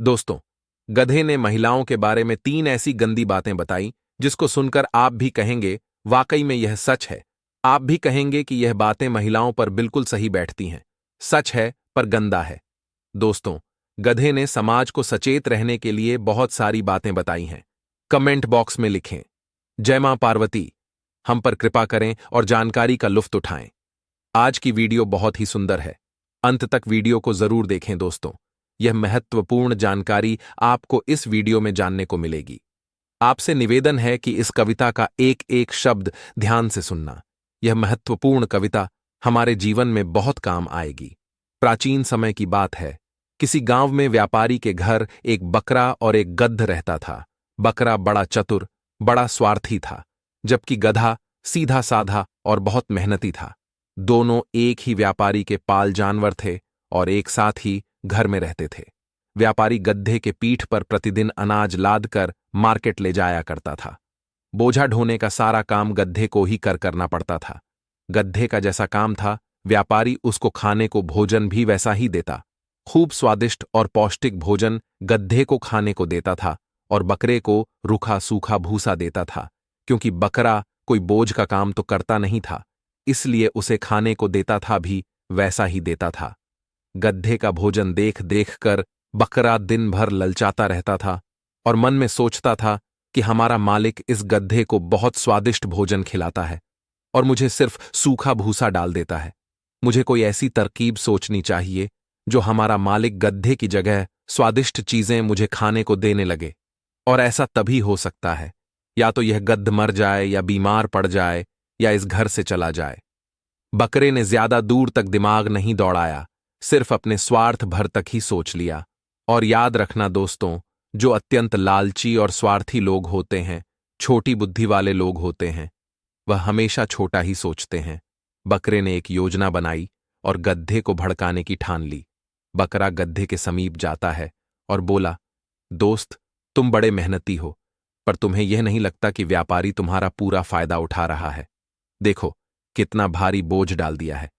दोस्तों, गधे ने महिलाओं के बारे में 3 ऐसी गंदी बातें बताई जिसको सुनकर आप भी कहेंगे वाकई में यह सच है। आप भी कहेंगे कि यह बातें महिलाओं पर बिल्कुल सही बैठती हैं। सच है पर गंदा है। दोस्तों, गधे ने समाज को सचेत रहने के लिए बहुत सारी बातें बताई हैं। कमेंट बॉक्स में लिखें, जय मां पार्वती। हम पर कृपा करें और जानकारी का लुत्फ उठाएं। आज की वीडियो बहुत ही सुंदर है। अंत तक वीडियो को जरूर देखें दोस्तों। यह महत्वपूर्ण जानकारी आपको इस वीडियो में जानने को मिलेगी। आपसे निवेदन है कि इस कविता का एक एक शब्द ध्यान से सुनना। यह महत्वपूर्ण कविता हमारे जीवन में बहुत काम आएगी। प्राचीन समय की बात है। किसी गांव में व्यापारी के घर एक बकरा और एक गद्ध रहता था। बकरा बड़ा चतुर, बड़ा स्वार्थी था, जबकि गधा सीधा साधा और बहुत मेहनती था। दोनों एक ही व्यापारी के पाल जानवर थे और एक साथ ही घर में रहते थे। व्यापारी गड्ढे के पीठ पर प्रतिदिन अनाज लाद कर मार्केट ले जाया करता था। बोझा ढोने का सारा काम गड्ढे को ही करना पड़ता था। गड्ढे का जैसा काम था, व्यापारी उसको खाने को भोजन भी वैसा ही देता। खूब स्वादिष्ट और पौष्टिक भोजन गड्ढे को खाने को देता था और बकरे को रूखा सूखा भूसा देता था, क्योंकि बकरा कोई बोझ का काम तो करता नहीं था, इसलिए उसे खाने को देता था भी वैसा ही देता था। गड्ढे का भोजन देख देख कर बकरा दिन भर ललचाता रहता था और मन में सोचता था कि हमारा मालिक इस गड्ढे को बहुत स्वादिष्ट भोजन खिलाता है और मुझे सिर्फ सूखा भूसा डाल देता है। मुझे कोई ऐसी तरकीब सोचनी चाहिए जो हमारा मालिक गड्ढे की जगह स्वादिष्ट चीजें मुझे खाने को देने लगे। और ऐसा तभी हो सकता है या तो यह गद्ध मर जाए या बीमार पड़ जाए या इस घर से चला जाए। बकरे ने ज्यादा दूर तक दिमाग नहीं दौड़ाया, सिर्फ अपने स्वार्थ भर तक ही सोच लिया। और याद रखना दोस्तों, जो अत्यंत लालची और स्वार्थी लोग होते हैं, छोटी बुद्धि वाले लोग होते हैं, वह हमेशा छोटा ही सोचते हैं। बकरे ने एक योजना बनाई और गड्ढे को भड़काने की ठान ली। बकरा गड्ढे के समीप जाता है और बोला, दोस्त, तुम बड़े मेहनती हो, पर तुम्हें यह नहीं लगता कि व्यापारी तुम्हारा पूरा फायदा उठा रहा है? देखो कितना भारी बोझ डाल दिया है।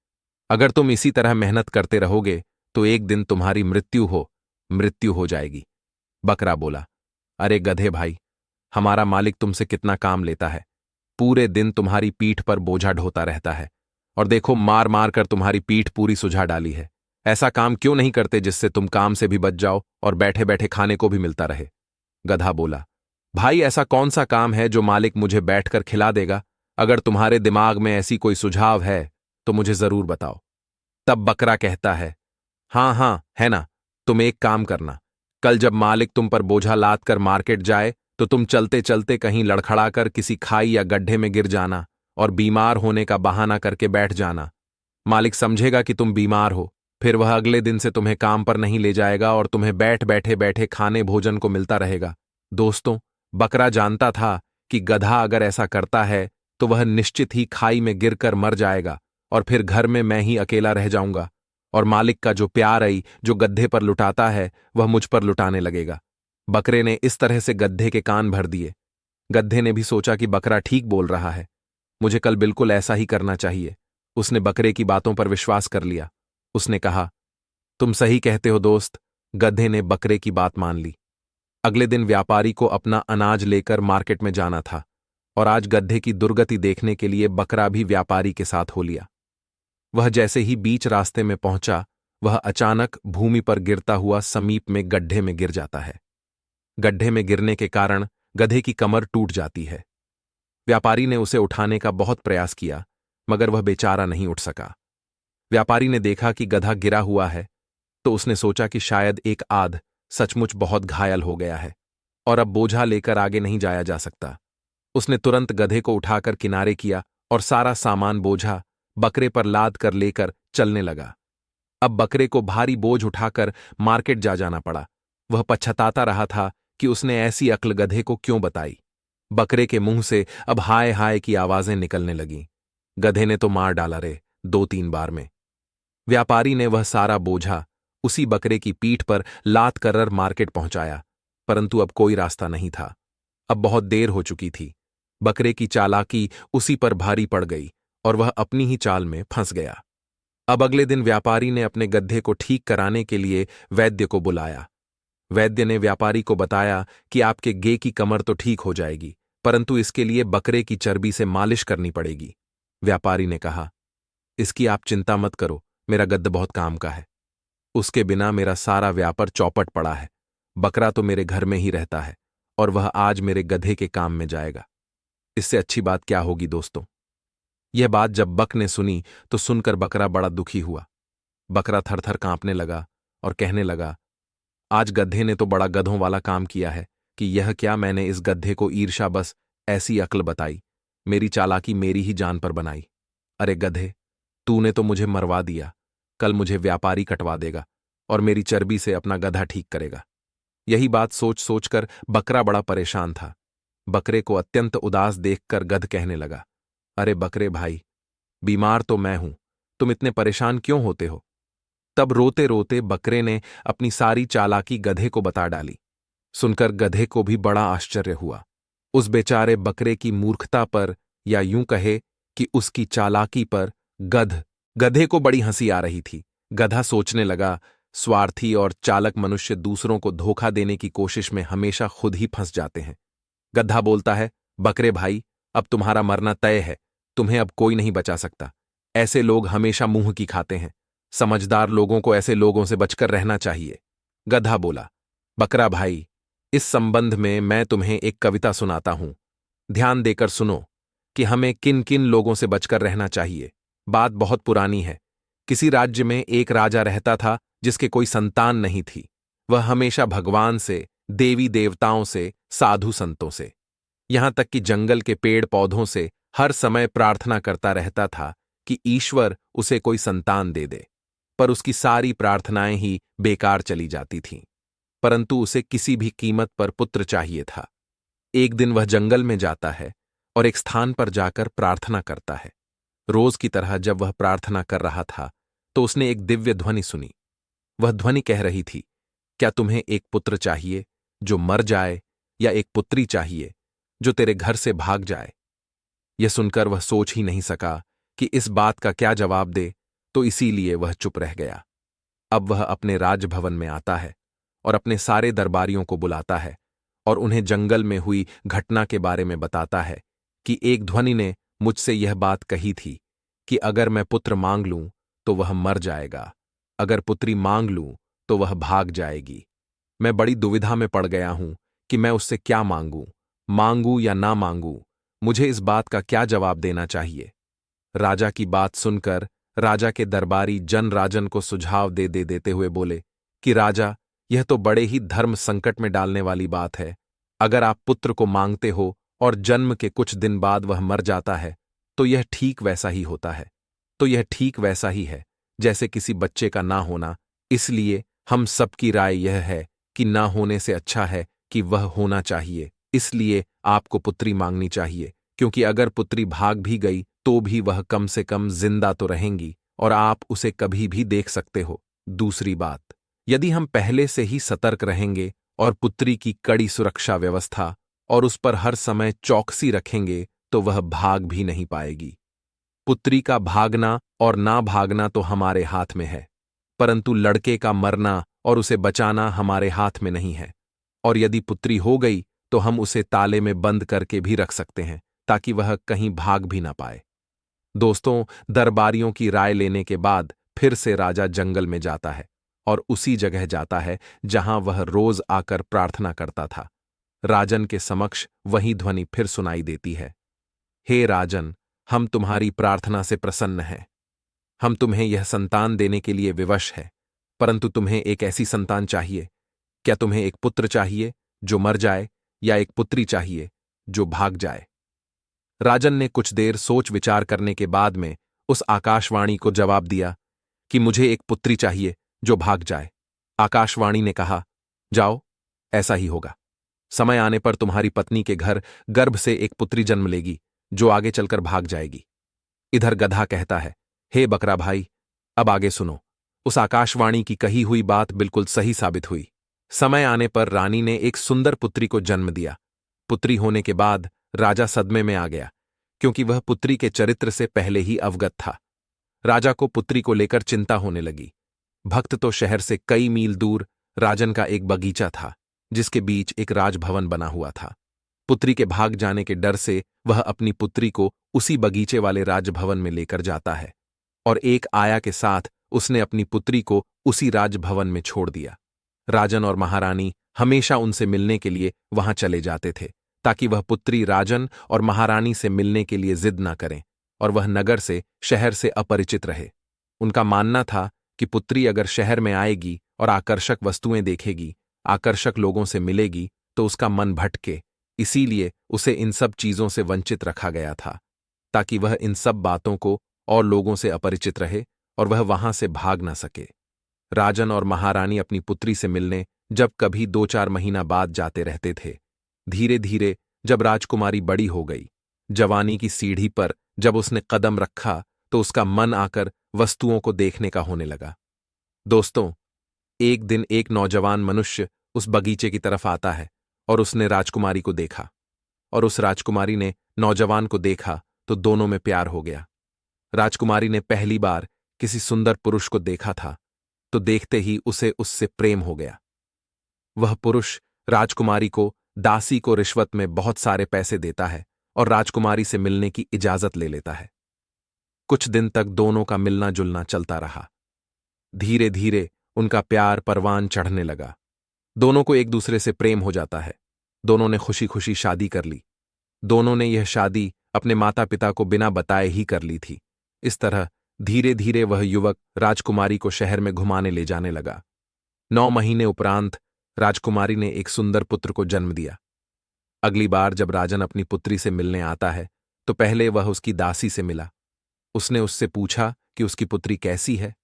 अगर तुम इसी तरह मेहनत करते रहोगे तो एक दिन तुम्हारी मृत्यु हो जाएगी। बकरा बोला, अरे गधे भाई, हमारा मालिक तुमसे कितना काम लेता है। पूरे दिन तुम्हारी पीठ पर बोझा ढोता रहता है और देखो मार मार कर तुम्हारी पीठ पूरी सुझा डाली है। ऐसा काम क्यों नहीं करते जिससे तुम काम से भी बच जाओ और बैठे बैठे खाने को भी मिलता रहे? गधा बोला, भाई ऐसा कौन सा काम है जो मालिक मुझे बैठकर खिला देगा? अगर तुम्हारे दिमाग में ऐसी कोई सुझाव है तो मुझे जरूर बताओ। तब बकरा कहता है, हाँ है ना, तुम एक काम करना, कल जब मालिक तुम पर बोझा लाद कर मार्केट जाए तो तुम चलते चलते कहीं लड़खड़ाकर किसी खाई या गड्ढे में गिर जाना और बीमार होने का बहाना करके बैठ जाना। मालिक समझेगा कि तुम बीमार हो, फिर वह अगले दिन से तुम्हें काम पर नहीं ले जाएगा और तुम्हें बैठे बैठे खाने भोजन को मिलता रहेगा। दोस्तों, बकरा जानता था कि गधा अगर ऐसा करता है तो वह निश्चित ही खाई में गिरकर मर जाएगा और फिर घर में मैं ही अकेला रह जाऊंगा और मालिक का जो प्यार जो गड्ढे पर लुटाता है वह मुझ पर लुटाने लगेगा। बकरे ने इस तरह से गड्ढे के कान भर दिए। गड्ढे ने भी सोचा कि बकरा ठीक बोल रहा है, मुझे कल बिल्कुल ऐसा ही करना चाहिए। उसने बकरे की बातों पर विश्वास कर लिया। उसने कहा, तुम सही कहते हो दोस्त। गधे ने बकरे की बात मान ली। अगले दिन व्यापारी को अपना अनाज लेकर मार्केट में जाना था और आज गड्ढे की दुर्गति देखने के लिए बकरा भी व्यापारी के साथ हो लिया। वह जैसे ही बीच रास्ते में पहुंचा, वह अचानक भूमि पर गिरता हुआ समीप में गड्ढे में गिर जाता है। गड्ढे में गिरने के कारण गधे की कमर टूट जाती है। व्यापारी ने उसे उठाने का बहुत प्रयास किया, मगर वह बेचारा नहीं उठ सका। व्यापारी ने देखा कि गधा गिरा हुआ है तो उसने सोचा कि शायद एक आध सचमुच बहुत घायल हो गया है और अब बोझा लेकर आगे नहीं जाया जा सकता। उसने तुरंत गधे को उठाकर किनारे किया और सारा सामान बोझा बकरे पर लाद कर लेकर चलने लगा। अब बकरे को भारी बोझ उठाकर मार्केट जाना पड़ा। वह पछताता रहा था कि उसने ऐसी अक्ल गधे को क्यों बताई। बकरे के मुंह से अब हाय हाय की आवाजें निकलने लगीं। गधे ने तो मार डाला रे 2-3 बार में। व्यापारी ने वह सारा बोझा उसी बकरे की पीठ पर लाद कर मार्केट पहुंचाया, परंतु अब कोई रास्ता नहीं था। अब बहुत देर हो चुकी थी। बकरे की चालाकी उसी पर भारी पड़ गई और वह अपनी ही चाल में फंस गया। अब अगले दिन व्यापारी ने अपने गड्ढे को ठीक कराने के लिए वैद्य को बुलाया। वैद्य ने व्यापारी को बताया कि आपके गे की कमर तो ठीक हो जाएगी, परंतु इसके लिए बकरे की चर्बी से मालिश करनी पड़ेगी। व्यापारी ने कहा, इसकी आप चिंता मत करो, मेरा गद्द बहुत काम का है। उसके बिना मेरा सारा व्यापार चौपट पड़ा है। बकरा तो मेरे घर में ही रहता है और वह आज मेरे गधे के काम में जाएगा। इससे अच्छी बात क्या होगी दोस्तों। यह बात जब बक ने सुनी तो सुनकर बकरा बड़ा दुखी हुआ। बकरा थरथर कांपने लगा और कहने लगा, आज गधे ने तो बड़ा गधों वाला काम किया है कि यह क्या, मैंने इस गधे को ईर्ष्या बस ऐसी अक्ल बताई, मेरी चालाकी मेरी ही जान पर बनाई। अरे गधे, तूने तो मुझे मरवा दिया। कल मुझे व्यापारी कटवा देगा और मेरी चर्बी से अपना गधा ठीक करेगा। यही बात सोच सोचकर बकरा बड़ा परेशान था। बकरे को अत्यंत उदास देखकर गध कहने लगा, अरे बकरे भाई, बीमार तो मैं हूं, तुम इतने परेशान क्यों होते हो। तब रोते रोते बकरे ने अपनी सारी चालाकी गधे को बता डाली। सुनकर गधे को भी बड़ा आश्चर्य हुआ। उस बेचारे बकरे की मूर्खता पर, या यूं कहे कि उसकी चालाकी पर, गधे को बड़ी हंसी आ रही थी। गधा सोचने लगा, स्वार्थी और चालक मनुष्य दूसरों को धोखा देने की कोशिश में हमेशा खुद ही फंस जाते हैं। गधा बोलता है, बकरे भाई, अब तुम्हारा मरना तय है, तुम्हें अब कोई नहीं बचा सकता। ऐसे लोग हमेशा मुंह की खाते हैं। समझदार लोगों को ऐसे लोगों से बचकर रहना चाहिए। गधा बोला, बकरा भाई, इस संबंध में मैं तुम्हें एक कविता सुनाता हूं। ध्यान देकर सुनो कि हमें किन किन लोगों से बचकर रहना चाहिए। बात बहुत पुरानी है। किसी राज्य में एक राजा रहता था जिसके कोई संतान नहीं थी। वह हमेशा भगवान से, देवी देवताओं से, साधु संतों से, यहां तक कि जंगल के पेड़ पौधों से हर समय प्रार्थना करता रहता था कि ईश्वर उसे कोई संतान दे दे। पर उसकी सारी प्रार्थनाएं ही बेकार चली जाती थीं। परंतु उसे किसी भी कीमत पर पुत्र चाहिए था। एक दिन वह जंगल में जाता है और एक स्थान पर जाकर प्रार्थना करता है। रोज की तरह जब वह प्रार्थना कर रहा था तो उसने एक दिव्य ध्वनि सुनी। वह ध्वनि कह रही थी, क्या तुम्हें एक पुत्र चाहिए जो मर जाए, या एक पुत्री चाहिए जो तेरे घर से भाग जाए। यह सुनकर वह सोच ही नहीं सका कि इस बात का क्या जवाब दे, तो इसीलिए वह चुप रह गया। अब वह अपने राजभवन में आता है और अपने सारे दरबारियों को बुलाता है और उन्हें जंगल में हुई घटना के बारे में बताता है कि एक ध्वनि ने मुझसे यह बात कही थी कि अगर मैं पुत्र मांग लूं तो वह मर जाएगा, अगर पुत्री मांग लूं तो वह भाग जाएगी। मैं बड़ी दुविधा में पड़ गया हूं कि मैं उससे क्या मांगूं या ना मांगूं। मुझे इस बात का क्या जवाब देना चाहिए। राजा की बात सुनकर राजा के दरबारी जन राजन को सुझाव देते हुए बोले कि राजा, यह तो बड़े ही धर्म संकट में डालने वाली बात है। अगर आप पुत्र को मांगते हो और जन्म के कुछ दिन बाद वह मर जाता है तो यह ठीक वैसा ही है जैसे किसी बच्चे का ना होना। इसलिए हम सबकी राय यह है कि ना होने से अच्छा है कि वह होना चाहिए। इसलिए आपको पुत्री मांगनी चाहिए, क्योंकि अगर पुत्री भाग भी गई तो भी वह कम से कम जिंदा तो रहेंगी और आप उसे कभी भी देख सकते हो। दूसरी बात, यदि हम पहले से ही सतर्क रहेंगे और पुत्री की कड़ी सुरक्षा व्यवस्था और उस पर हर समय चौकसी रखेंगे तो वह भाग भी नहीं पाएगी। पुत्री का भागना और ना भागना तो हमारे हाथ में है, परंतु लड़के का मरना और उसे बचाना हमारे हाथ में नहीं है। और यदि पुत्री हो गई तो हम उसे ताले में बंद करके भी रख सकते हैं ताकि वह कहीं भाग भी ना पाए। दोस्तों, दरबारियों की राय लेने के बाद फिर से राजा जंगल में जाता है और उसी जगह जाता है जहां वह रोज आकर प्रार्थना करता था। राजन के समक्ष वही ध्वनि फिर सुनाई देती है, हे राजन, हम तुम्हारी प्रार्थना से प्रसन्न हैं। हम तुम्हें यह संतान देने के लिए विवश है, परंतु तुम्हें एक ऐसी संतान चाहिए। क्या तुम्हें एक पुत्र चाहिए जो मर जाए, या एक पुत्री चाहिए जो भाग जाए। राजन ने कुछ देर सोच विचार करने के बाद में उस आकाशवाणी को जवाब दिया कि मुझे एक पुत्री चाहिए जो भाग जाए। आकाशवाणी ने कहा, जाओ, ऐसा ही होगा। समय आने पर तुम्हारी पत्नी के घर गर्भ से एक पुत्री जन्म लेगी जो आगे चलकर भाग जाएगी। इधर गधा कहता है, हे बकरा भाई, अब आगे सुनो। उस आकाशवाणी की कही हुई बात बिल्कुल सही साबित हुई। समय आने पर रानी ने एक सुंदर पुत्री को जन्म दिया। पुत्री होने के बाद राजा सदमे में आ गया, क्योंकि वह पुत्री के चरित्र से पहले ही अवगत था। राजा को पुत्री को लेकर चिंता होने लगी। भक्त तो शहर से कई मील दूर राजन का एक बगीचा था जिसके बीच एक राजभवन बना हुआ था। पुत्री के भाग जाने के डर से वह अपनी पुत्री को उसी बगीचे वाले राजभवन में लेकर जाता है और एक आया के साथ उसने अपनी पुत्री को उसी राजभवन में छोड़ दिया। राजन और महारानी हमेशा उनसे मिलने के लिए वहां चले जाते थे ताकि वह पुत्री राजन और महारानी से मिलने के लिए जिद न करें और वह नगर से शहर से अपरिचित रहे। उनका मानना था कि पुत्री अगर शहर में आएगी और आकर्षक वस्तुएं देखेगी, आकर्षक लोगों से मिलेगी तो उसका मन भटके, इसीलिए उसे इन सब चीजों से वंचित रखा गया था ताकि वह इन सब बातों को और लोगों से अपरिचित रहे और वह वहां से भाग न सके। राजन और महारानी अपनी पुत्री से मिलने जब कभी 2-4 महीना बाद जाते रहते थे। धीरे धीरे जब राजकुमारी बड़ी हो गई, जवानी की सीढ़ी पर जब उसने कदम रखा तो उसका मन आकर वस्तुओं को देखने का होने लगा। दोस्तों, एक दिन एक नौजवान मनुष्य उस बगीचे की तरफ आता है और उसने राजकुमारी को देखा और उस राजकुमारी ने नौजवान को देखा तो दोनों में प्यार हो गया। राजकुमारी ने पहली बार किसी सुंदर पुरुष को देखा था तो देखते ही उसे उससे प्रेम हो गया। वह पुरुष राजकुमारी को दासी को रिश्वत में बहुत सारे पैसे देता है और राजकुमारी से मिलने की इजाजत ले लेता है। कुछ दिन तक दोनों का मिलना जुलना चलता रहा। धीरे धीरे उनका प्यार परवान चढ़ने लगा। दोनों को एक दूसरे से प्रेम हो जाता है। दोनों ने खुशी खुशी शादी कर ली। दोनों ने यह शादी अपने माता पिता को बिना बताए ही कर ली थी। इस तरह धीरे धीरे वह युवक राजकुमारी को शहर में घुमाने ले जाने लगा। 9 महीने उपरांत राजकुमारी ने एक सुंदर पुत्र को जन्म दिया। अगली बार जब राजन अपनी पुत्री से मिलने आता है तो पहले वह उसकी दासी से मिला। उसने उससे पूछा कि उसकी पुत्री कैसी है?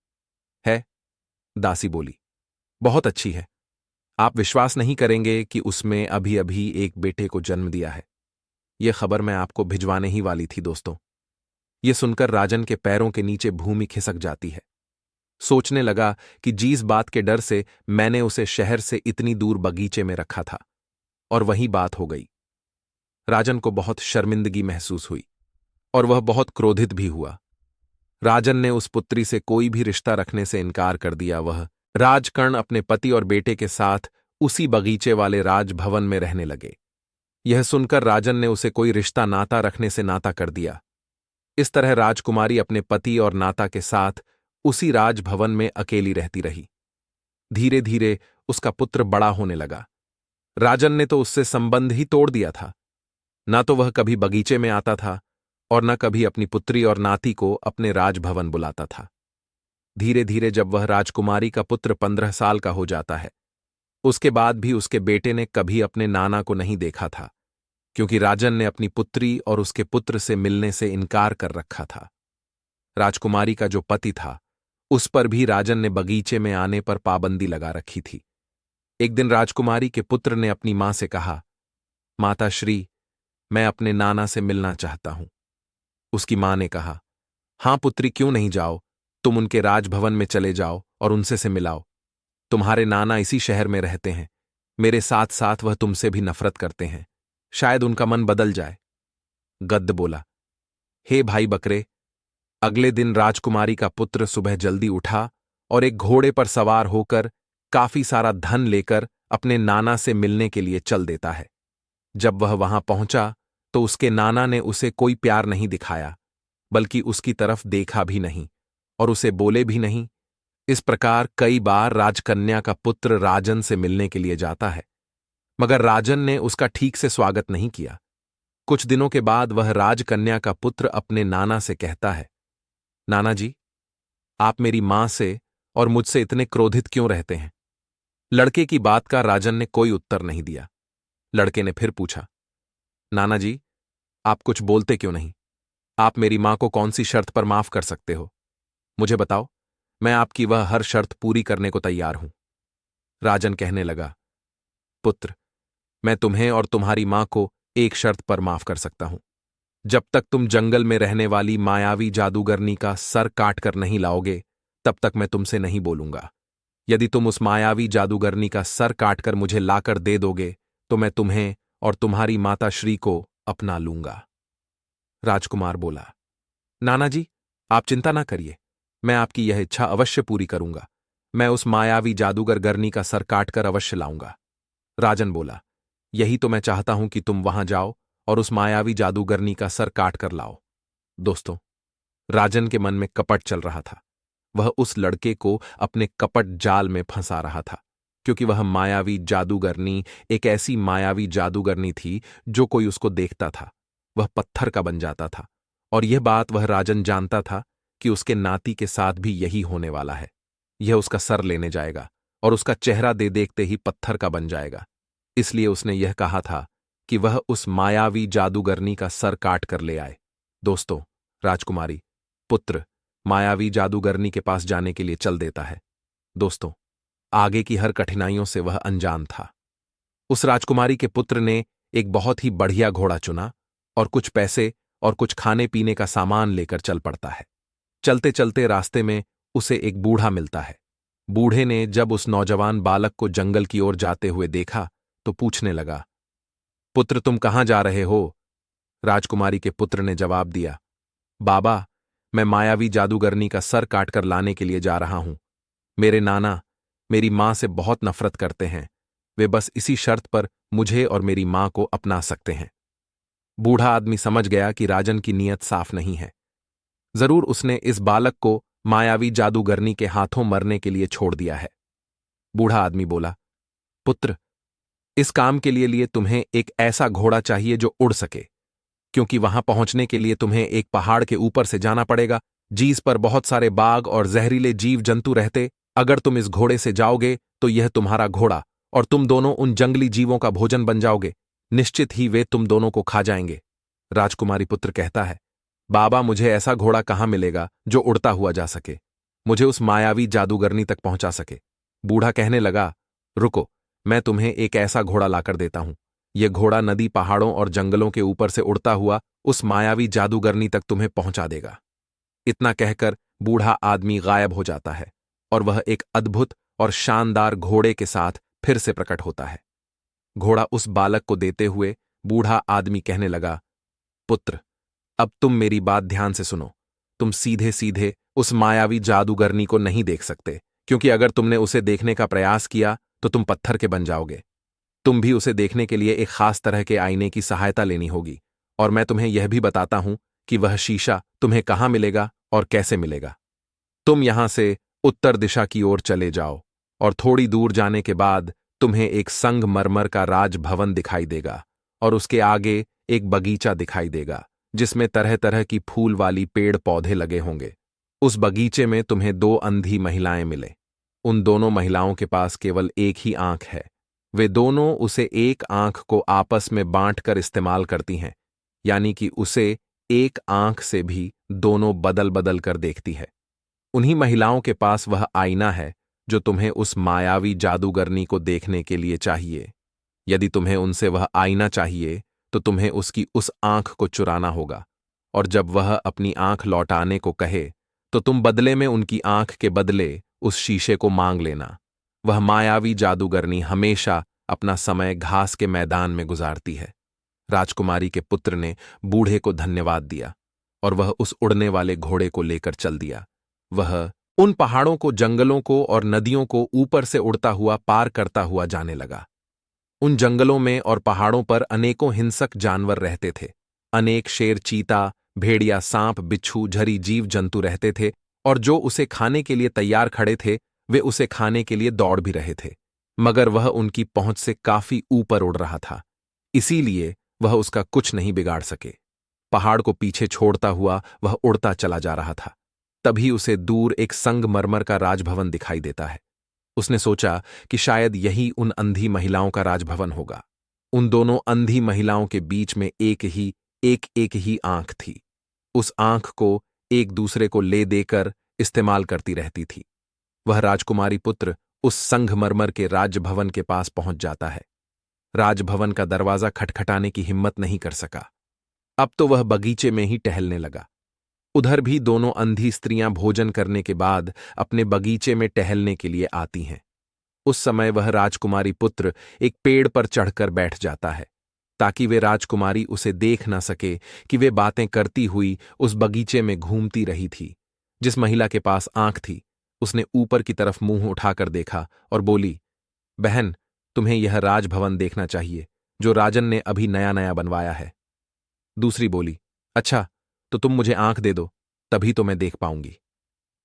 दासी बोली, बहुत अच्छी है। आप विश्वास नहीं करेंगे कि उसमें अभी अभी एक बेटे को जन्म दिया है। यह खबर मैं आपको भिजवाने ही वाली थी दोस्तों। यह सुनकर राजन के पैरों के नीचे भूमि खिसक जाती है। सोचने लगा कि जिस बात के डर से मैंने उसे शहर से इतनी दूर बगीचे में रखा था और वही बात हो गई। राजन को बहुत शर्मिंदगी महसूस हुई और वह बहुत क्रोधित भी हुआ। राजन ने उस पुत्री से कोई भी रिश्ता रखने से इनकार कर दिया। वह राजकर्ण अपने पति और बेटे के साथ उसी बगीचे वाले राजभवन में रहने लगे। यह सुनकर राजन ने उसे कोई रिश्ता नाता रखने से नाता कर दिया। इस तरह राजकुमारी अपने पति और नाता के साथ उसी राजभवन में अकेली रहती रही। धीरे धीरे उसका पुत्र बड़ा होने लगा। राजन ने तो उससे संबंध ही तोड़ दिया था। ना तो वह कभी बगीचे में आता था और न कभी अपनी पुत्री और नाती को अपने राजभवन बुलाता था। धीरे धीरे जब वह राजकुमारी का पुत्र 15 साल का हो जाता है, उसके बाद भी उसके बेटे ने कभी अपने नाना को नहीं देखा था क्योंकि राजन ने अपनी पुत्री और उसके पुत्र से मिलने से इनकार कर रखा था। राजकुमारी का जो पति था उस पर भी राजन ने बगीचे में आने पर पाबंदी लगा रखी थी। एक दिन राजकुमारी के पुत्र ने अपनी मां से कहा, माता श्री, मैं अपने नाना से मिलना चाहता हूं। उसकी मां ने कहा, हां पुत्री, क्यों नहीं जाओ, तुम उनके राजभवन में चले जाओ और उनसे से मिलाओ। तुम्हारे नाना इसी शहर में रहते हैं। मेरे साथ साथ वह तुमसे भी नफरत करते हैं। शायद उनका मन बदल जाए। गद्द बोला, हे भाई बकरे। अगले दिन राजकुमारी का पुत्र सुबह जल्दी उठा और एक घोड़े पर सवार होकर काफी सारा धन लेकर अपने नाना से मिलने के लिए चल देता है। जब वह वहां पहुंचा तो उसके नाना ने उसे कोई प्यार नहीं दिखाया, बल्कि उसकी तरफ देखा भी नहीं और उसे बोले भी नहीं। इस प्रकार कई बार राजकन्या का पुत्र राजन से मिलने के लिए जाता है, मगर राजन ने उसका ठीक से स्वागत नहीं किया। कुछ दिनों के बाद वह राजकन्या का पुत्र अपने नाना से कहता है, नाना जी, आप मेरी मां से और मुझसे इतने क्रोधित क्यों रहते हैं? लड़के की बात का राजन ने कोई उत्तर नहीं दिया। लड़के ने फिर पूछा, नाना जी, आप कुछ बोलते क्यों नहीं? आप मेरी मां को कौन सी शर्त पर माफ कर सकते हो? मुझे बताओ, मैं आपकी वह हर शर्त पूरी करने को तैयार हूं। राजन कहने लगा, पुत्र, मैं तुम्हें और तुम्हारी मां को एक शर्त पर माफ कर सकता हूं। जब तक तुम जंगल में रहने वाली मायावी जादूगरनी का सर काट कर नहीं लाओगे, तब तक मैं तुमसे नहीं बोलूंगा। यदि तुम उस मायावी जादूगरनी का सर काटकर मुझे लाकर दे दोगे तो मैं तुम्हें और तुम्हारी माता श्री को अपना लूंगा। राजकुमार बोला, नाना जी, आप चिंता ना करिए, मैं आपकी यह इच्छा अवश्य पूरी करूंगा। मैं उस मायावी जादूगर गरनी का सर काटकर अवश्य लाऊंगा। राजन बोला, यही तो मैं चाहता हूं कि तुम वहां जाओ और उस मायावी जादूगरनी का सर काट कर लाओ। दोस्तों, राजन के मन में कपट चल रहा था। वह उस लड़के को अपने कपट जाल में फंसा रहा था, क्योंकि वह मायावी जादूगरनी एक ऐसी मायावी जादूगरनी थी जो कोई उसको देखता था वह पत्थर का बन जाता था। और यह बात वह राजन जानता था कि उसके नाती के साथ भी यही होने वाला है। यह उसका सर लेने जाएगा और उसका चेहरा दे देखते ही पत्थर का बन जाएगा। इसलिए उसने यह कहा था कि वह उस मायावी जादूगरनी का सर काट कर ले आए। दोस्तों, राजकुमारी पुत्र मायावी जादूगरनी के पास जाने के लिए चल देता है। दोस्तों, आगे की हर कठिनाइयों से वह अनजान था। उस राजकुमारी के पुत्र ने एक बहुत ही बढ़िया घोड़ा चुना और कुछ पैसे और कुछ खाने पीने का सामान लेकर चल पड़ता है। चलते चलते रास्ते में उसे एक बूढ़ा मिलता है। बूढ़े ने जब उस नौजवान बालक को जंगल की ओर जाते हुए देखा तो पूछने लगा, पुत्र तुम कहां जा रहे हो? राजकुमारी के पुत्र ने जवाब दिया, बाबा, मैं मायावी जादूगरनी का सर काटकर लाने के लिए जा रहा हूं। मेरे नाना मेरी मां से बहुत नफरत करते हैं। वे बस इसी शर्त पर मुझे और मेरी मां को अपना सकते हैं। बूढ़ा आदमी समझ गया कि राजन की नीयत साफ नहीं है। जरूर उसने इस बालक को मायावी जादूगरनी के हाथों मरने के लिए छोड़ दिया है। बूढ़ा आदमी बोला, पुत्र, इस काम के लिए तुम्हें एक ऐसा घोड़ा चाहिए जो उड़ सके, क्योंकि वहां पहुंचने के लिए तुम्हें एक पहाड़ के ऊपर से जाना पड़ेगा, जिस पर बहुत सारे बाघ और जहरीले जीव जंतु रहते। अगर तुम इस घोड़े से जाओगे तो यह तुम्हारा घोड़ा और तुम दोनों उन जंगली जीवों का भोजन बन जाओगे। निश्चित ही वे तुम दोनों को खा जाएंगे। राजकुमारी पुत्र कहता है, बाबा, मुझे ऐसा घोड़ा कहां मिलेगा जो उड़ता हुआ जा सके, मुझे उस मायावी जादूगरनी तक पहुंचा सके। बूढ़ा कहने लगा, रुको, मैं तुम्हें एक ऐसा घोड़ा लाकर देता हूं। यह घोड़ा नदी, पहाड़ों और जंगलों के ऊपर से उड़ता हुआ उस मायावी जादूगरनी तक तुम्हें पहुंचा देगा। इतना कहकर बूढ़ा आदमी गायब हो जाता है और वह एक अद्भुत और शानदार घोड़े के साथ फिर से प्रकट होता है। घोड़ा उस बालक को देते हुए बूढ़ा आदमी कहने लगा, पुत्र, अब तुम मेरी बात ध्यान से सुनो। तुम सीधे सीधे उस मायावी जादूगरनी को नहीं देख सकते, क्योंकि अगर तुमने उसे देखने का प्रयास किया तो तुम पत्थर के बन जाओगे। तुम भी उसे देखने के लिए एक खास तरह के आईने की सहायता लेनी होगी, और मैं तुम्हें यह भी बताता हूं कि वह शीशा तुम्हें कहां मिलेगा और कैसे मिलेगा। तुम यहां से उत्तर दिशा की ओर चले जाओ और थोड़ी दूर जाने के बाद तुम्हें एक संगमरमर का राजभवन दिखाई देगा और उसके आगे एक बगीचा दिखाई देगा जिसमें तरह तरह की फूल वाली पेड़ पौधे लगे होंगे। उस बगीचे में तुम्हें दो अंधी महिलाएं मिले। उन दोनों महिलाओं के पास केवल एक ही आंख है। वे दोनों उसे एक आंख को आपस में बांटकर इस्तेमाल करती हैं, यानी कि उसे एक आंख से भी दोनों बदल बदल कर देखती है। उन्हीं महिलाओं के पास वह आईना है जो तुम्हें उस मायावी जादूगरनी को देखने के लिए चाहिए। यदि तुम्हें उनसे वह आईना चाहिए तो तुम्हें उसकी उस आंख को चुराना होगा, और जब वह अपनी आंख लौटाने को कहे तो तुम बदले में उनकी आंख के बदले उस शीशे को मांग लेना। वह मायावी जादूगरनी हमेशा अपना समय घास के मैदान में गुजारती है। राजकुमारी के पुत्र ने बूढ़े को धन्यवाद दिया और वह उस उड़ने वाले घोड़े को लेकर चल दिया। वह उन पहाड़ों को, जंगलों को और नदियों को ऊपर से उड़ता हुआ पार करता हुआ जाने लगा। उन जंगलों में और पहाड़ों पर अनेकों हिंसक जानवर रहते थे। अनेक शेर, चीता, भेड़िया, सांप, बिच्छू, झरी जीव जंतु रहते थे, और जो उसे खाने के लिए तैयार खड़े थे वे उसे खाने के लिए दौड़ भी रहे थे, मगर वह उनकी पहुंच से काफी ऊपर उड़ रहा था, इसीलिए वह उसका कुछ नहीं बिगाड़ सके। पहाड़ को पीछे छोड़ता हुआ वह उड़ता चला जा रहा था। तभी उसे दूर एक संगमरमर का राजभवन दिखाई देता है। उसने सोचा कि शायद यही उन अंधी महिलाओं का राजभवन होगा। उन दोनों अंधी महिलाओं के बीच में एक ही आंख थी। उस आंख को एक दूसरे को ले देकर इस्तेमाल करती रहती थी। वह राजकुमारी पुत्र उस संगमरमर के राजभवन के पास पहुंच जाता है। राजभवन का दरवाजा खटखटाने की हिम्मत नहीं कर सका। अब तो वह बगीचे में ही टहलने लगा। उधर भी दोनों अंधी स्त्रियां भोजन करने के बाद अपने बगीचे में टहलने के लिए आती हैं। उस समय वह राजकुमारी पुत्र एक पेड़ पर चढ़कर बैठ जाता है ताकि वे राजकुमारी उसे देख न सके कि वे बातें करती हुई उस बगीचे में घूमती रही थी। जिस महिला के पास आंख थी उसने ऊपर की तरफ मुंह उठाकर देखा और बोली, बहन, तुम्हें यह राजभवन देखना चाहिए जो राजन ने अभी नया नया बनवाया है। दूसरी बोली, अच्छा, तो तुम मुझे आंख दे दो, तभी तो मैं देख पाऊंगी।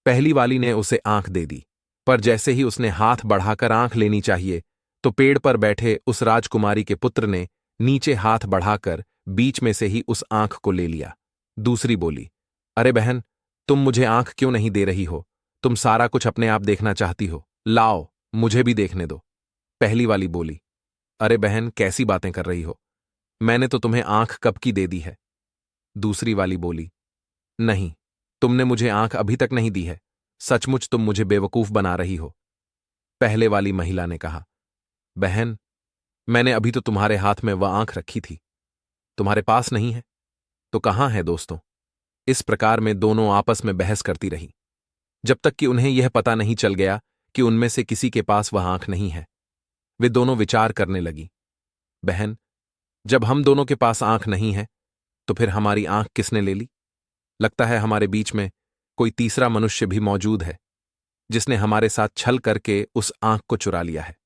पहली वाली ने उसे आंख दे दी, पर जैसे ही उसने हाथ बढ़ाकर आंख लेनी चाहिए तो पेड़ पर बैठे उस राजकुमारी के पुत्र ने नीचे हाथ बढ़ाकर बीच में से ही उस आंख को ले लिया। दूसरी बोली, अरे बहन, तुम मुझे आंख क्यों नहीं दे रही हो? तुम सारा कुछ अपने आप देखना चाहती हो, लाओ मुझे भी देखने दो। पहली वाली बोली, अरे बहन, कैसी बातें कर रही हो? मैंने तो तुम्हें आंख कब की दे दी है। दूसरी वाली बोली, नहीं, तुमने मुझे आंख अभी तक नहीं दी है, सचमुच तुम मुझे बेवकूफ बना रही हो। पहले वाली महिला ने कहा, बहन, मैंने अभी तो तुम्हारे हाथ में वह आंख रखी थी, तुम्हारे पास नहीं है तो कहां है दोस्तों? इस प्रकार में दोनों आपस में बहस करती रही जब तक कि उन्हें यह पता नहीं चल गया कि उनमें से किसी के पास वह आंख नहीं है। वे दोनों विचार करने लगी, बहन, जब हम दोनों के पास आंख नहीं है तो फिर हमारी आंख किसने ले ली? लगता है हमारे बीच में कोई तीसरा मनुष्य भी मौजूद है जिसने हमारे साथ छल करके उस आंख को चुरा लिया है।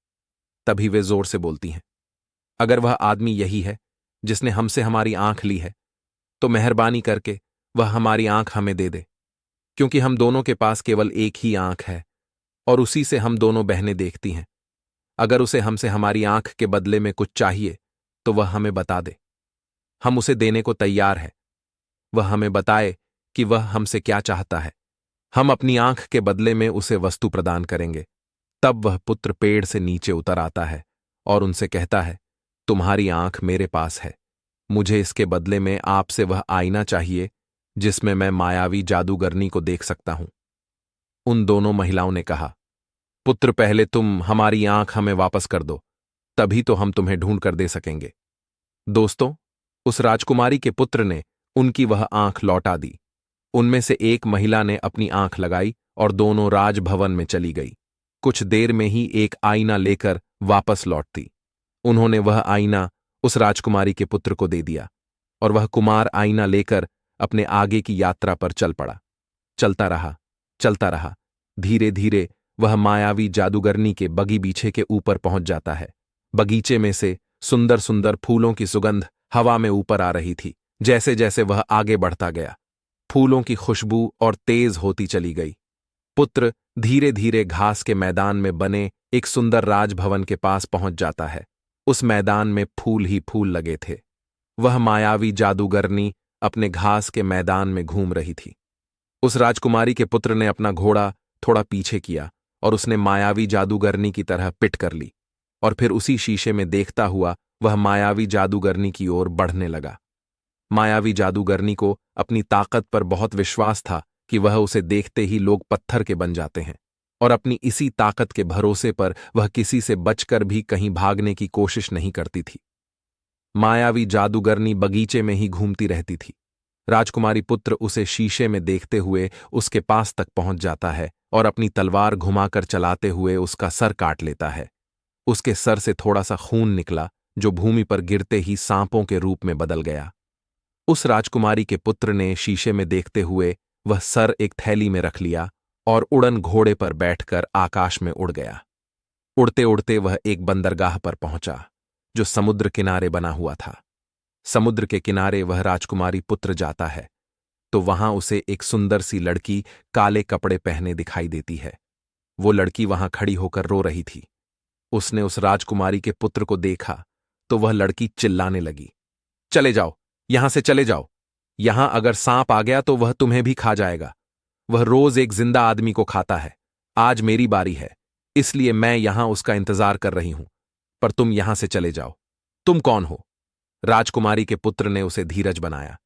तभी वे जोर से बोलती हैं, अगर वह आदमी यही है जिसने हमसे हमारी आंख ली है तो मेहरबानी करके वह हमारी आंख हमें दे दे, क्योंकि हम दोनों के पास केवल एक ही आंख है और उसी से हम दोनों बहनें देखती हैं। अगर उसे हमसे हमारी आंख के बदले में कुछ चाहिए तो वह हमें बता दे, हम उसे देने को तैयार है। वह हमें बताए कि वह हमसे क्या चाहता है, हम अपनी आंख के बदले में उसे वस्तु प्रदान करेंगे। तब वह पुत्र पेड़ से नीचे उतर आता है और उनसे कहता है, तुम्हारी आंख मेरे पास है, मुझे इसके बदले में आपसे वह आईना चाहिए जिसमें मैं मायावी जादूगरनी को देख सकता हूं। उन दोनों महिलाओं ने कहा, पुत्र, पहले तुम हमारी आंख हमें वापस कर दो, तभी तो हम तुम्हें ढूंढ कर दे सकेंगे। दोस्तों, उस राजकुमारी के पुत्र ने उनकी वह आंख लौटा दी। उनमें से एक महिला ने अपनी आंख लगाई और दोनों राजभवन में चली गई। कुछ देर में ही एक आईना लेकर वापस लौटती। उन्होंने वह आईना उस राजकुमारी के पुत्र को दे दिया और वह कुमार आईना लेकर अपने आगे की यात्रा पर चल पड़ा। चलता रहा, चलता रहा। धीरे धीरे वह मायावी जादूगरनी के बगीचे के ऊपर पहुंच जाता है। बगीचे में से सुंदर सुंदर फूलों की सुगंध हवा में ऊपर आ रही थी। जैसे जैसे वह आगे बढ़ता गया, फूलों की खुशबू और तेज होती चली गई। पुत्र धीरे धीरे घास के मैदान में बने एक सुंदर राजभवन के पास पहुंच जाता है। उस मैदान में फूल ही फूल लगे थे। वह मायावी जादूगरनी अपने घास के मैदान में घूम रही थी। उस राजकुमारी के पुत्र ने अपना घोड़ा थोड़ा पीछे किया और उसने मायावी जादूगरनी की तरह पिट कर ली और फिर उसी शीशे में देखता हुआ वह मायावी जादूगरनी की ओर बढ़ने लगा। मायावी जादूगरनी को अपनी ताकत पर बहुत विश्वास था कि वह उसे देखते ही लोग पत्थर के बन जाते हैं, और अपनी इसी ताकत के भरोसे पर वह किसी से बचकर भी कहीं भागने की कोशिश नहीं करती थी। मायावी जादूगरनी बगीचे में ही घूमती रहती थी। राजकुमारी पुत्र उसे शीशे में देखते हुए उसके पास तक पहुंच जाता है और अपनी तलवार घुमाकर चलाते हुए उसका सर काट लेता है। उसके सर से थोड़ा सा खून निकला जो भूमि पर गिरते ही सांपों के रूप में बदल गया। उस राजकुमारी के पुत्र ने शीशे में देखते हुए वह सर एक थैली में रख लिया और उड़न घोड़े पर बैठकर आकाश में उड़ गया। उड़ते उड़ते वह एक बंदरगाह पर पहुंचा जो समुद्र किनारे बना हुआ था। समुद्र के किनारे वह राजकुमारी पुत्र जाता है तो वहां उसे एक सुंदर सी लड़की काले कपड़े पहने दिखाई देती है। वो लड़की वहां खड़ी होकर रो रही थी। उसने उस राजकुमारी के पुत्र को देखा तो वह लड़की चिल्लाने लगी, चले जाओ, यहां से चले जाओ, यहां अगर सांप आ गया तो वह तुम्हें भी खा जाएगा। वह रोज एक जिंदा आदमी को खाता है। आज मेरी बारी है, इसलिए मैं यहां उसका इंतजार कर रही हूं, पर तुम यहां से चले जाओ। तुम कौन हो? राजकुमारी के पुत्र ने उसे धीरज बनाया।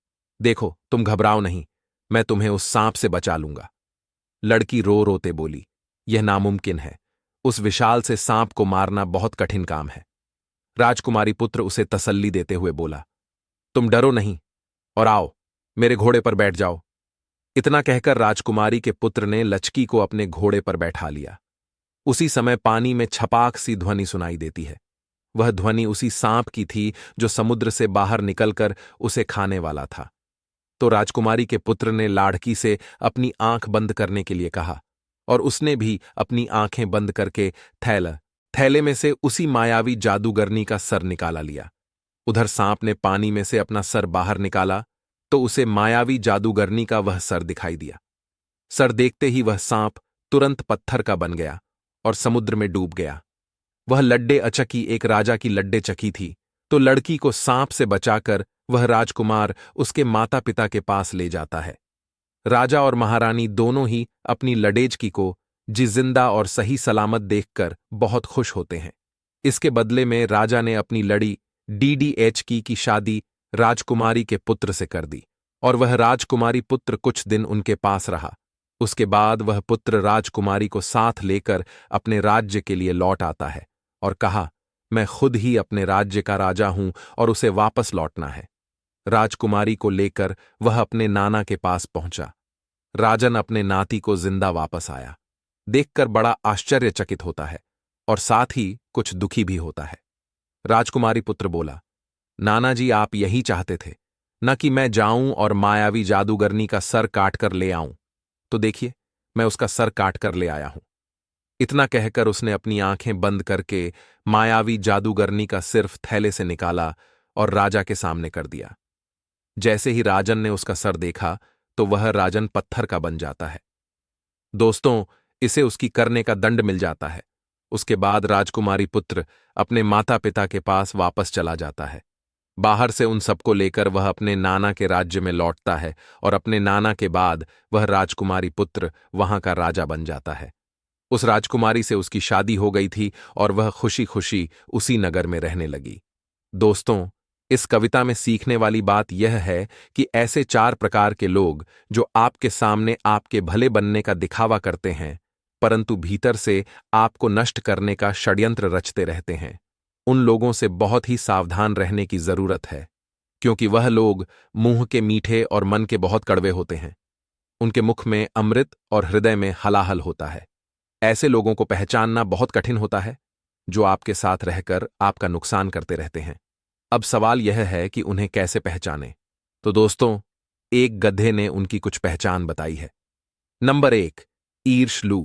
देखो, तुम घबराओ नहीं, मैं तुम्हें उस सांप से बचा लूंगा। लड़की रो रोते बोली, यह नामुमकिन है, उस विशाल से सांप को मारना बहुत कठिन काम है। राजकुमारी पुत्र उसे तसल्ली देते हुए बोला, तुम डरो नहीं और आओ, मेरे घोड़े पर बैठ जाओ। इतना कहकर राजकुमारी के पुत्र ने लचकी को अपने घोड़े पर बैठा लिया। उसी समय पानी में छपाक सी ध्वनि सुनाई देती है। वह ध्वनि उसी सांप की थी जो समुद्र से बाहर निकलकर उसे खाने वाला था। तो राजकुमारी के पुत्र ने लाड़की से अपनी आंख बंद करने के लिए कहा और उसने भी अपनी आंखें बंद करके थैले में से उसी मायावी जादूगरनी का सर निकाला लिया। उधर सांप ने पानी में से अपना सर बाहर निकाला तो उसे मायावी जादूगरनी का वह सर दिखाई दिया। सर देखते ही वह सांप तुरंत पत्थर का बन गया और समुद्र में डूब गया। वह लड्डे अचकी एक राजा की लड्डे चकी थी, तो लड़की को सांप से बचाकर वह राजकुमार उसके माता पिता के पास ले जाता है। राजा और महारानी दोनों ही अपनी लडेजकी को जिंदा और सही सलामत देखकर बहुत खुश होते हैं। इसके बदले में राजा ने अपनी लड़ी डीडीएचकी की शादी राजकुमारी के पुत्र से कर दी और वह राजकुमारी पुत्र कुछ दिन उनके पास रहा। उसके बाद वह पुत्र राजकुमारी को साथ लेकर अपने राज्य के लिए लौट आता है और कहा, मैं खुद ही अपने राज्य का राजा हूं और उसे वापस लौटना है। राजकुमारी को लेकर वह अपने नाना के पास पहुंचा। राजन अपने नाती को जिंदा वापस आया देखकर बड़ा आश्चर्यचकित होता है और साथ ही कुछ दुखी भी होता है। राजकुमारी पुत्र बोला, नाना जी, आप यही चाहते थे न कि मैं जाऊं और मायावी जादूगरनी का सर काटकर ले आऊं, तो देखिए मैं उसका सर काटकर ले आया हूं। इतना कहकर उसने अपनी आंखें बंद करके मायावी जादूगरनी का सिर्फ थैले से निकाला और राजा के सामने कर दिया। जैसे ही राजन ने उसका सर देखा तो वह राजन पत्थर का बन जाता है। दोस्तों, इसे उसकी करने का दंड मिल जाता है। उसके बाद राजकुमारी पुत्र अपने माता पिता के पास वापस चला जाता है। बाहर से उन सबको लेकर वह अपने नाना के राज्य में लौटता है और अपने नाना के बाद वह राजकुमारी पुत्र वहां का राजा बन जाता है। उस राजकुमारी से उसकी शादी हो गई थी और वह खुशी खुशी उसी नगर में रहने लगी। दोस्तों, इस कविता में सीखने वाली बात यह है कि ऐसे 4 प्रकार के लोग जो आपके सामने आपके भले बनने का दिखावा करते हैं, परंतु भीतर से आपको नष्ट करने का षड्यंत्र रचते रहते हैं, उन लोगों से बहुत ही सावधान रहने की जरूरत है, क्योंकि वह लोग मुंह के मीठे और मन के बहुत कड़वे होते हैं। उनके मुख में अमृत और हृदय में हलाहल होता है। ऐसे लोगों को पहचानना बहुत कठिन होता है, जो आपके साथ रहकर आपका नुकसान करते रहते हैं। अब सवाल यह है कि उन्हें कैसे पहचानें। तो दोस्तों, एक गधे ने उनकी कुछ पहचान बताई है। नंबर 1, ईर्ष्यलु।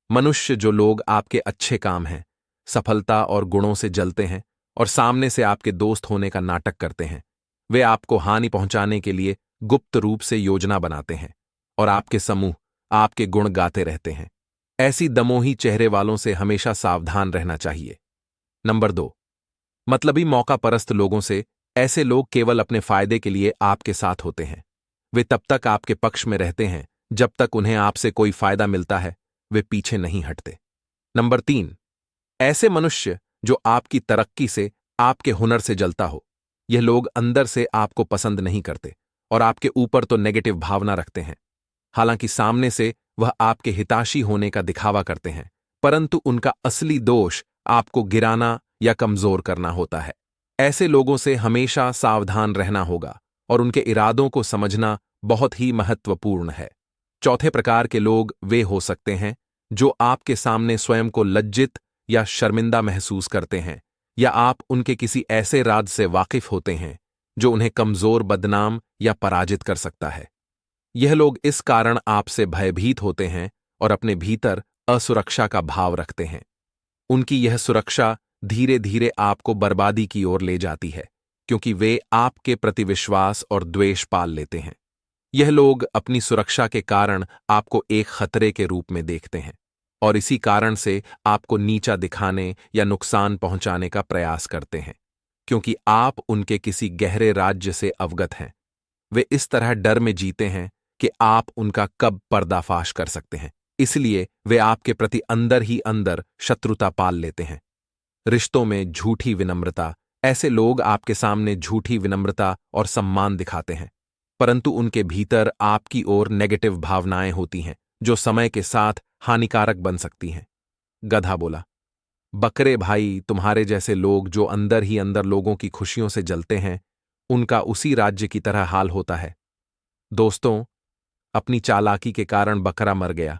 मनुष्य जो लोग आपके अच्छे काम हैं, सफलता और गुणों से जलते हैं और सामने से आपके दोस्त होने का नाटक करते हैं, वे आपको हानि पहुंचाने के लिए गुप्त रूप से योजना बनाते हैं और आपके समूह आपके गुण गाते रहते हैं। ऐसी दमोही चेहरे वालों से हमेशा सावधान रहना चाहिए। नंबर 2, मतलबी मौका परस्त लोगों से। ऐसे लोग केवल अपने फायदे के लिए आपके साथ होते हैं। वे तब तक आपके पक्ष में रहते हैं जब तक उन्हें आपसे कोई फायदा मिलता है, वे पीछे नहीं हटते। नंबर 3, ऐसे मनुष्य जो आपकी तरक्की से, आपके हुनर से जलता हो। यह लोग अंदर से आपको पसंद नहीं करते और आपके ऊपर तो नेगेटिव भावना रखते हैं। हालांकि सामने से वह आपके हिताशी होने का दिखावा करते हैं, परंतु उनका असली दोष आपको गिराना या कमजोर करना होता है। ऐसे लोगों से हमेशा सावधान रहना होगा और उनके इरादों को समझना बहुत ही महत्वपूर्ण है। चौथे प्रकार के लोग वे हो सकते हैं जो आपके सामने स्वयं को लज्जित या शर्मिंदा महसूस करते हैं, या आप उनके किसी ऐसे राज से वाकिफ होते हैं जो उन्हें कमजोर, बदनाम या पराजित कर सकता है। यह लोग इस कारण आपसे भयभीत होते हैं और अपने भीतर असुरक्षा का भाव रखते हैं। उनकी यह सुरक्षा धीरे धीरे आपको बर्बादी की ओर ले जाती है, क्योंकि वे आपके प्रति विश्वास और द्वेष पाल लेते हैं। यह लोग अपनी सुरक्षा के कारण आपको एक खतरे के रूप में देखते हैं और इसी कारण से आपको नीचा दिखाने या नुकसान पहुंचाने का प्रयास करते हैं, क्योंकि आप उनके किसी गहरे राज्य से अवगत हैं। वे इस तरह डर में जीते हैं कि आप उनका कब पर्दाफाश कर सकते हैं, इसलिए वे आपके प्रति अंदर ही अंदर शत्रुता पाल लेते हैं। रिश्तों में झूठी विनम्रता। ऐसे लोग आपके सामने झूठी विनम्रता और सम्मान दिखाते हैं, परंतु उनके भीतर आपकी ओर नेगेटिव भावनाएं होती हैं जो समय के साथ हानिकारक बन सकती हैं। गधा बोला, बकरे भाई, तुम्हारे जैसे लोग जो अंदर ही अंदर लोगों की खुशियों से जलते हैं, उनका उसी राज्य की तरह हाल होता है। दोस्तों, अपनी चालाकी के कारण बकरा मर गया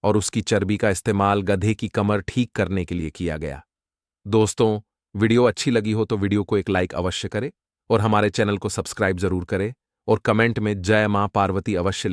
और उसकी चर्बी का इस्तेमाल गधे की कमर ठीक करने के लिए किया गया। दोस्तों, वीडियो अच्छी लगी हो तो वीडियो को एक लाइक अवश्य करें और हमारे चैनल को सब्सक्राइब जरूर करें और कमेंट में जय मां पार्वती अवश्य